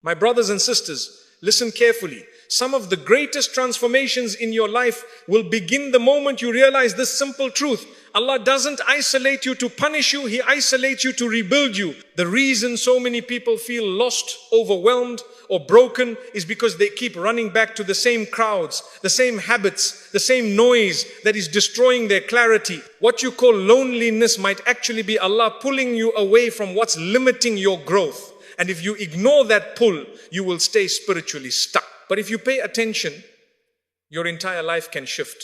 My brothers and sisters, listen carefully. Some of the greatest transformations in your life will begin the moment you realize this simple truth. Allah doesn't isolate you to punish you, He isolates you to rebuild you. The reason so many people feel lost, overwhelmed, or broken is because they keep running back to the same crowds, the same habits, the same noise that is destroying their clarity. What you call loneliness might actually be Allah pulling you away from what's limiting your growth. And if you ignore that pull, you will stay spiritually stuck. But if you pay attention, your entire life can shift.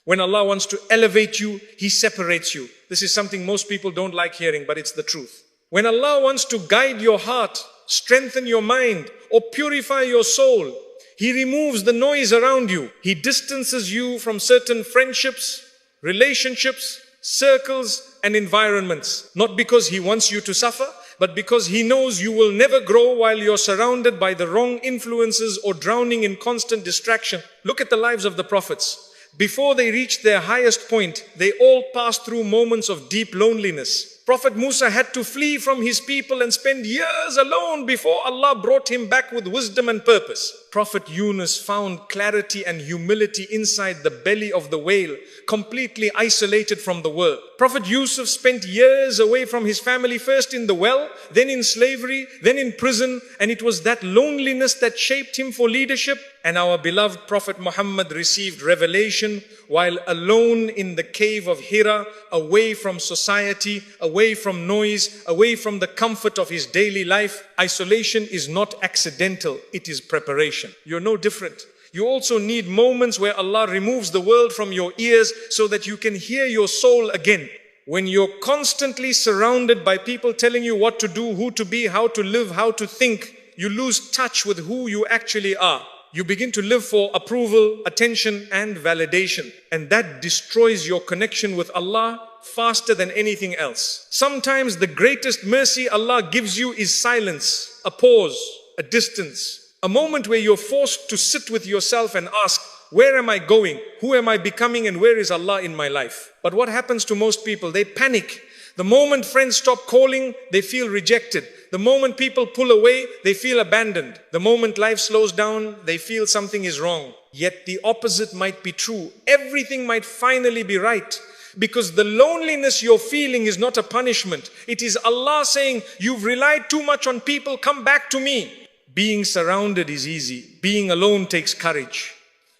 When Allah wants to elevate you, He separates you. This is something most people don't like hearing, but it's the truth. When Allah wants to guide your heart, strengthen your mind, or purify your soul, He removes the noise around you. He distances you from certain friendships, relationships, circles, and environments. Not because He wants you to suffer, but because He knows you will never grow while you're surrounded by the wrong influences or drowning in constant distraction. Look at the lives of the prophets. Before they reached their highest point, they all passed through moments of deep loneliness. Prophet Musa had to flee from his people and spend years alone before Allah brought him back with wisdom and purpose. Prophet Yunus found clarity and humility inside the belly of the whale, completely isolated from the world. Prophet Yusuf spent years away from his family, first in the well, then in slavery, then in prison, and it was that loneliness that shaped him for leadership. And our beloved Prophet Muhammad received revelation while alone in the cave of Hira, away from society, away from noise, away from the comfort of his daily life. Isolation is not accidental, it is preparation. You're no different. You also need moments where Allah removes the world from your ears so that you can hear your soul again. When you're constantly surrounded by people telling you what to do, who to be, how to live, how to think, you lose touch with who you actually are. You begin to live for approval, attention, and validation. And that destroys your connection with Allah faster than anything else. Sometimes the greatest mercy Allah gives you is silence, a pause, a distance, a moment where you're forced to sit with yourself and ask, where am I going? Who am I becoming? And where is Allah in my life? But what happens to most people? They panic. The moment friends stop calling, they feel rejected. The moment people pull away, they feel abandoned. The moment life slows down, they feel something is wrong. Yet the opposite might be true. Everything might finally be right. Because the loneliness you're feeling is not a punishment. It is Allah saying, you've relied too much on people, come back to me. Being surrounded is easy. Being alone takes courage.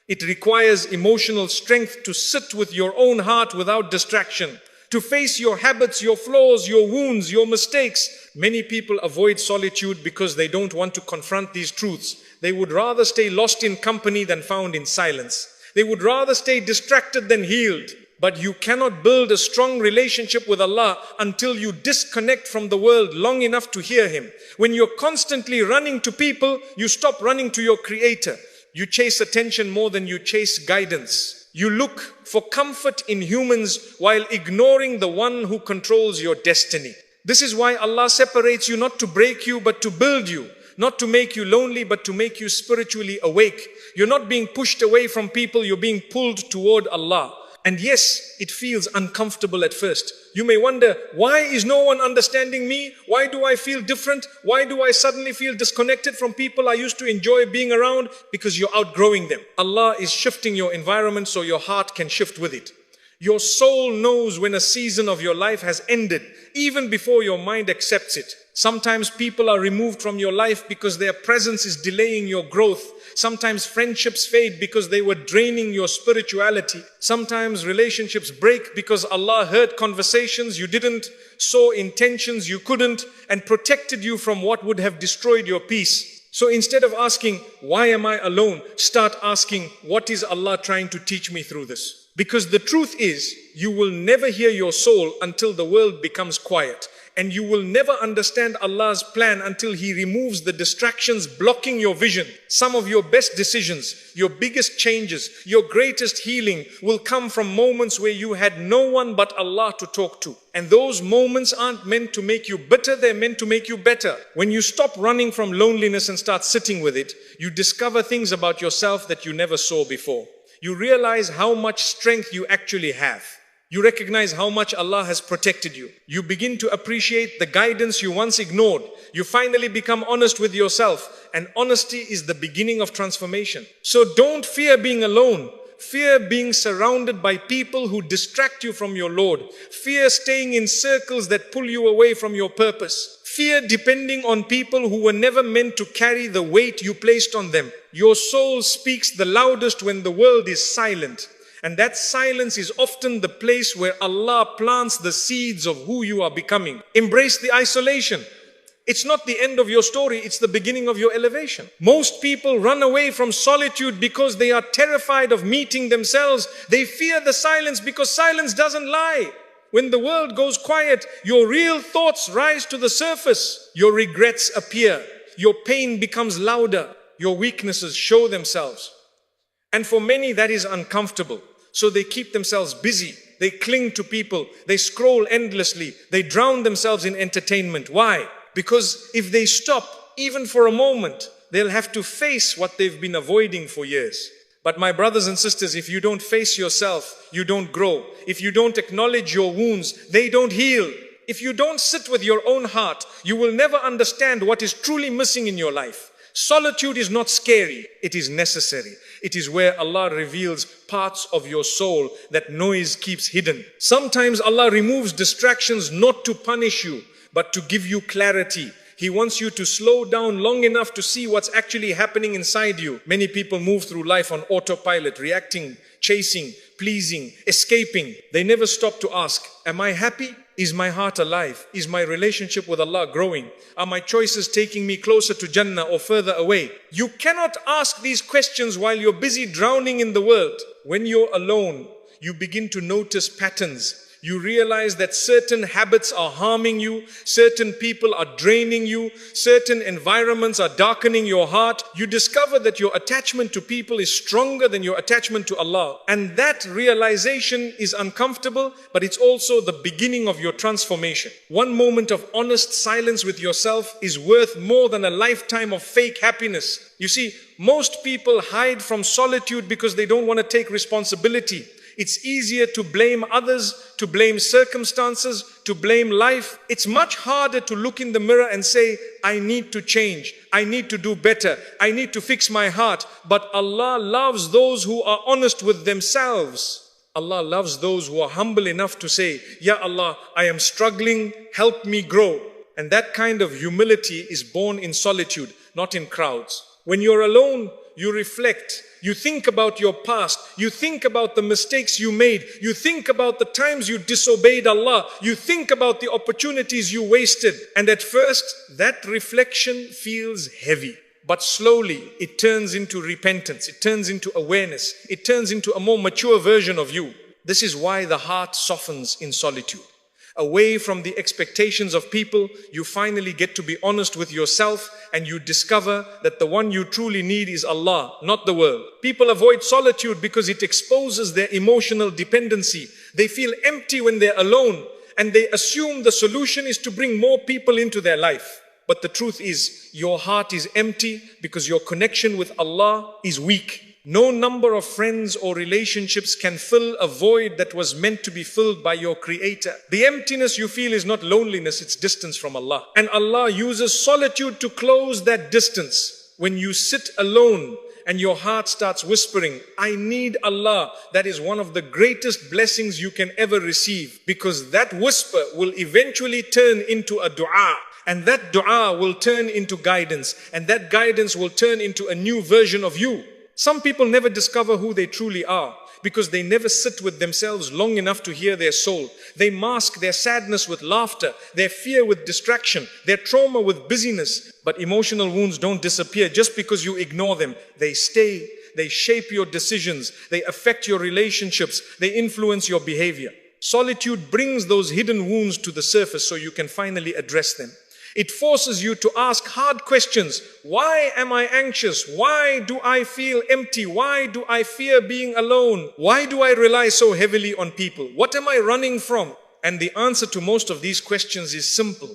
It requires emotional strength to sit with your own heart without distraction. To face your habits, your flaws, your wounds, your mistakes. Many people avoid solitude because they don't want to confront these truths. They would rather stay lost in company than found in silence. They would rather stay distracted than healed. But you cannot build a strong relationship with Allah until you disconnect from the world long enough to hear Him. When you're constantly running to people, you stop running to your Creator. You chase attention more than you chase guidance. You look for comfort in humans while ignoring the one who controls your destiny. This is why Allah separates you, not to break you, but to build you. Not to make you lonely, but to make you spiritually awake. You're not being pushed away from people, you're being pulled toward Allah. And yes, it feels uncomfortable at first. You may wonder, why is no one understanding me? Why do I feel different? Why do I suddenly feel disconnected from people I used to enjoy being around? Because you're outgrowing them. Allah is shifting your environment so your heart can shift with it. Your soul knows when a season of your life has ended, even before your mind accepts it. Sometimes people are removed from your life because their presence is delaying your growth. Sometimes friendships fade because they were draining your spirituality. Sometimes relationships break because Allah heard conversations you didn't, saw intentions you couldn't, and protected you from what would have destroyed your peace. So instead of asking, why am I alone? Start asking, what is Allah trying to teach me through this? Because the truth is, you will never hear your soul until the world becomes quiet. And you will never understand Allah's plan until He removes the distractions blocking your vision. Some of your best decisions, your biggest changes, your greatest healing will come from moments where you had no one but Allah to talk to. And those moments aren't meant to make you bitter, they're meant to make you better. When you stop running from loneliness and start sitting with it, you discover things about yourself that you never saw before. You realize how much strength you actually have. You recognize how much Allah has protected you. You begin to appreciate the guidance you once ignored. You finally become honest with yourself, and honesty is the beginning of transformation. So don't fear being alone. Fear being surrounded by people who distract you from your Lord. Fear staying in circles that pull you away from your purpose. Fear depending on people who were never meant to carry the weight you placed on them. Your soul speaks the loudest when the world is silent. And that silence is often the place where Allah plants the seeds of who you are becoming. Embrace the isolation. It's not the end of your story, it's the beginning of your elevation. Most people run away from solitude because they are terrified of meeting themselves. They fear the silence because silence doesn't lie. When the world goes quiet, your real thoughts rise to the surface. Your regrets appear. Your pain becomes louder. Your weaknesses show themselves. And for many, that is uncomfortable. So they keep themselves busy. They cling to people. They scroll endlessly. They drown themselves in entertainment. Why? Because if they stop, even for a moment, they'll have to face what they've been avoiding for years. But my brothers and sisters, if you don't face yourself, you don't grow. If you don't acknowledge your wounds, they don't heal. If you don't sit with your own heart, you will never understand what is truly missing in your life. Solitude is not scary, it is necessary. It is where Allah reveals parts of your soul that noise keeps hidden. Sometimes Allah removes distractions not to punish you, but to give you clarity. He wants you to slow down long enough to see what's actually happening inside you. Many people move through life on autopilot, reacting, chasing, pleasing, escaping. They never stop to ask, am I happy? Is my heart alive? Is my relationship with Allah growing? Are my choices taking me closer to Jannah or further away? You cannot ask these questions while you're busy drowning in the world. When you're alone, you begin to notice patterns. You realize that certain habits are harming you, certain people are draining you, certain environments are darkening your heart. You discover that your attachment to people is stronger than your attachment to Allah. And that realization is uncomfortable, but it's also the beginning of your transformation. One moment of honest silence with yourself is worth more than a lifetime of fake happiness. You see, most people hide from solitude because they don't want to take responsibility. It's easier to blame others, to blame circumstances, to blame life. It's much harder to look in the mirror and say, I need to change. I need to do better. I need to fix my heart. But Allah loves those who are honest with themselves. Allah loves those who are humble enough to say, Ya Allah, I am struggling, help me grow. And that kind of humility is born in solitude, not in crowds. When you're alone, you reflect. You think about your past. You think about the mistakes you made. You think about the times you disobeyed Allah. You think about the opportunities you wasted. And at first, that reflection feels heavy. But slowly, it turns into repentance. It turns into awareness. It turns into a more mature version of you. This is why the heart softens in solitude. Away from the expectations of people, you finally get to be honest with yourself, and you discover that the one you truly need is Allah, not the world. People avoid solitude because it exposes their emotional dependency. They feel empty when they're alone, and they assume the solution is to bring more people into their life. But the truth is, your heart is empty because your connection with Allah is weak. No number of friends or relationships can fill a void that was meant to be filled by your Creator. The emptiness you feel is not loneliness, it's distance from Allah. And Allah uses solitude to close that distance. When you sit alone and your heart starts whispering, I need Allah, that is one of the greatest blessings you can ever receive, because that whisper will eventually turn into a dua. And that dua will turn into guidance. And that guidance will turn into a new version of you. Some people never discover who they truly are because they never sit with themselves long enough to hear their soul. They mask their sadness with laughter, their fear with distraction, their trauma with busyness. But emotional wounds don't disappear just because you ignore them. They stay, they shape your decisions, they affect your relationships, they influence your behavior. Solitude brings those hidden wounds to the surface so you can finally address them. It forces you to ask hard questions. Why am I anxious? Why do I feel empty? Why do I fear being alone? Why do I rely so heavily on people? What am I running from? And the answer to most of these questions is simple.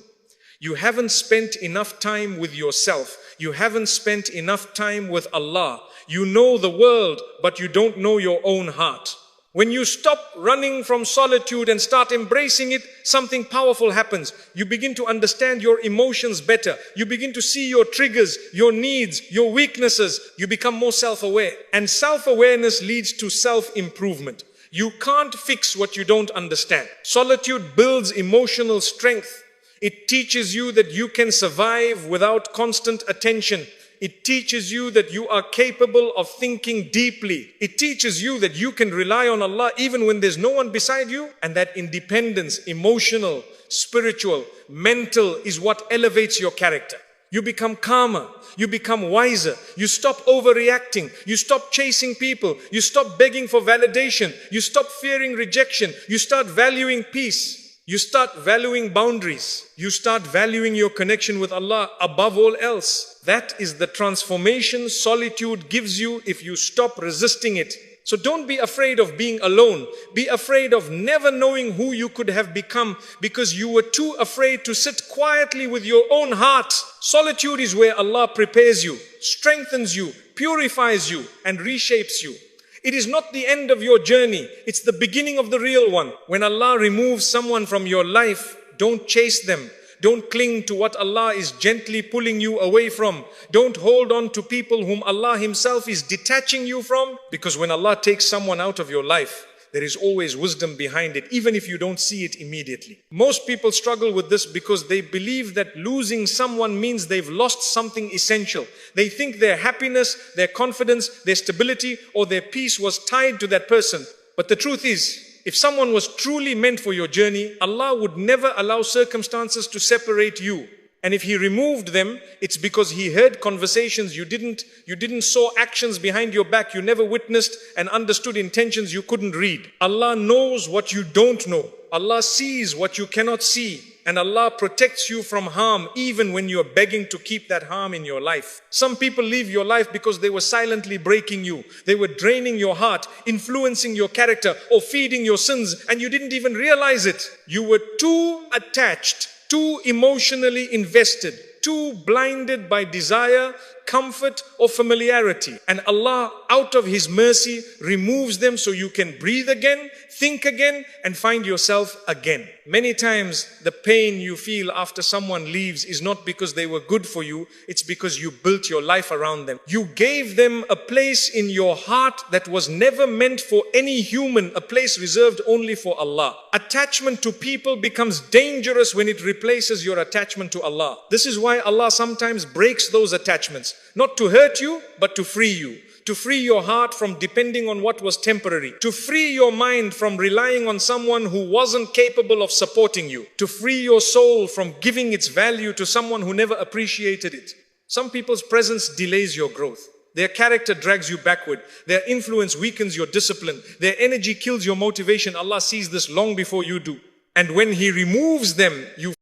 You haven't spent enough time with yourself. You haven't spent enough time with Allah. You know the world, but you don't know your own heart. When you stop running from solitude and start embracing it, something powerful happens. You begin to understand your emotions better. You begin to see your triggers, your needs, your weaknesses. You become more self-aware. And self-awareness leads to self-improvement. You can't fix what you don't understand. Solitude builds emotional strength. It teaches you that you can survive without constant attention. It teaches you that you are capable of thinking deeply. It teaches you that you can rely on Allah even when there's no one beside you. And that independence, emotional, spiritual, mental, is what elevates your character. You become calmer. You become wiser. You stop overreacting. You stop chasing people. You stop begging for validation. You stop fearing rejection. You start valuing peace. You start valuing boundaries. You start valuing your connection with Allah above all else. That is the transformation solitude gives you if you stop resisting it. So don't be afraid of being alone. Be afraid of never knowing who you could have become because you were too afraid to sit quietly with your own heart. Solitude is where Allah prepares you, strengthens you, purifies you, and reshapes you. It is not the end of your journey. It's the beginning of the real one. When Allah removes someone from your life, don't chase them. Don't cling to what Allah is gently pulling you away from. Don't hold on to people whom Allah Himself is detaching you from. Because when Allah takes someone out of your life, there is always wisdom behind it, even if you don't see it immediately. Most people struggle with this because they believe that losing someone means they've lost something essential. They think their happiness, their confidence, their stability, or their peace was tied to that person. But the truth is, if someone was truly meant for your journey, Allah would never allow circumstances to separate you. And if He removed them, it's because He heard conversations you didn't saw actions behind your back you never witnessed and understood intentions you couldn't read. Allah knows what you don't know. Allah sees what you cannot see. And Allah protects you from harm even when you are begging to keep that harm in your life. Some people leave your life because they were silently breaking you. They were draining your heart, influencing your character, or feeding your sins, and you didn't even realize it. You were too attached, too emotionally invested, too blinded by desire, comfort, or familiarity. And Allah, out of His mercy, removes them so you can breathe again, think again, and find yourself again. Many times, the pain you feel after someone leaves is not because they were good for you, it's because you built your life around them. You gave them a place in your heart that was never meant for any human, a place reserved only for Allah. Attachment to people becomes dangerous when it replaces your attachment to Allah. This is why Allah sometimes breaks those attachments, not to hurt you, but to free you. To free your heart from depending on what was temporary. To free your mind from relying on someone who wasn't capable of supporting you. To free your soul from giving its value to someone who never appreciated it. Some people's presence delays your growth. Their character drags you backward. Their influence weakens your discipline. Their energy kills your motivation. Allah sees this long before you do. And when He removes them, you